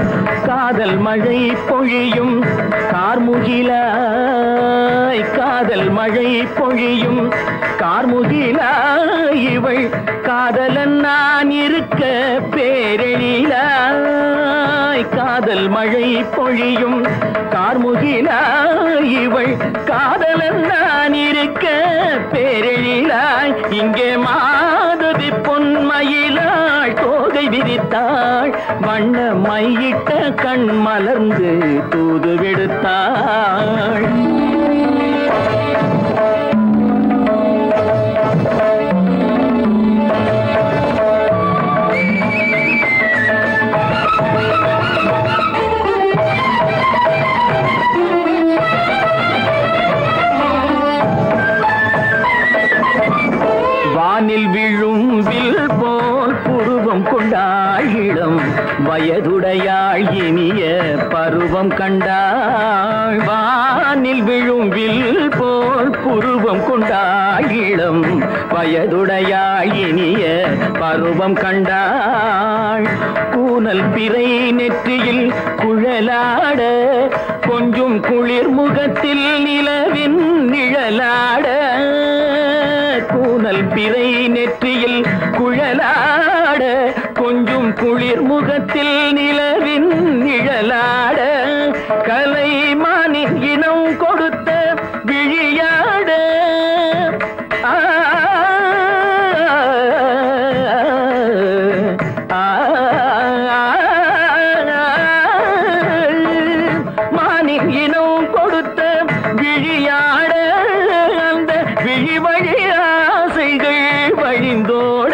காதல் மழை பொழியும் கார்முகிலாய் காதல் மழை பொழியும் கார்முகிலாய் இவள் காதலன் நான் இருக்க பேரெழிலாய் காதல் மழை பொழியும் கார்முகிலாய் இவள் காதலன் நான் இருக்க பேரெழிலாய் இங்கே மாதவி பொன்மயிலாள் தோகை விரித்தாள் வண்ண மையிட்ட கண் மலர்ந்து தூது விடுத்தாள் வானில் விழும் வில் போல் புருவம் கொண்டாள் இளம் வயதுடையாள் இனிய பருவம் கண்டாள் வானில் விழும் வில் போல் புருவம் கொண்டாள் இளம் வயதுடையாள் இனிய பருவம் கண்டாள் கூனல் பிறை நெற்றியில் குழலாட கொஞ்சம் குளிர் முகத்தில் நிலவின் நிழலாட கூனல் பிறை நெற்றியில் குழலாட கொஞ்சம் குளிர் முகத்தில் நிலவின் நிழலாட கலைமானின் இனம் கொடுத்த விழியாட மானின் இனம் கொடுத்த விழியாட அந்த விழி வழியாசைகள் வழிந்தோட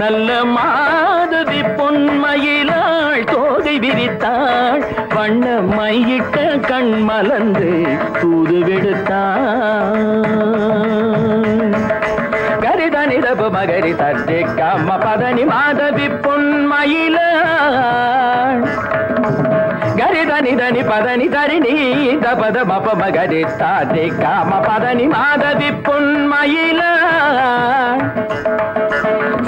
நல்ல மாதவி பொன்மயிலாள் தோகை விரித்தாள் வண்ண மையிட்ட கண் மலர்ந்து தூது விடுத்தாள் கரிதனி ரப மகரி தர்ஜி கம்ம பதனி மாதவி பொன்மயிலாள் கரிதனி தனி பதனி தரிணி தபத மப மகரி தாஜி காம பதனி மாதவி பொன்மயிலாள்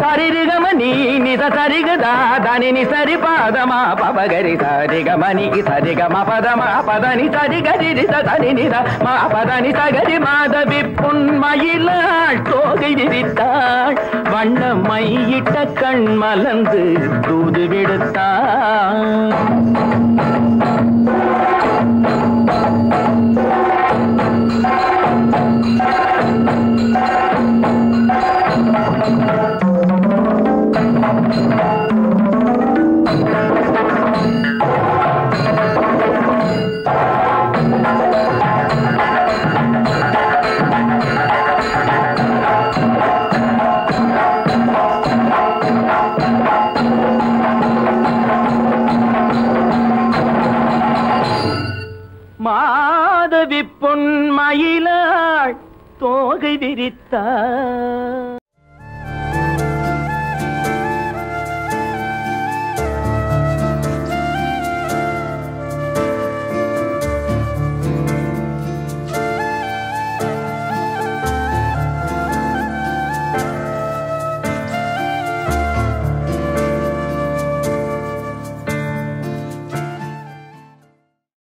சரிகமணி நித சரிகதா தனி சரி பாதமா பபகரி சரிகமணி சரிகம பதமா பதனி சரிகரி தனி நித மா பதனி சகரி மாதவி பொன்மயிலாள் தோகை விரித்தாள் வண்ண மையிட்ட கண் மலர்ந்து தூது விடுத்தாள் மாதவி பொன்மயிலாள் தோகை விரித்தாள்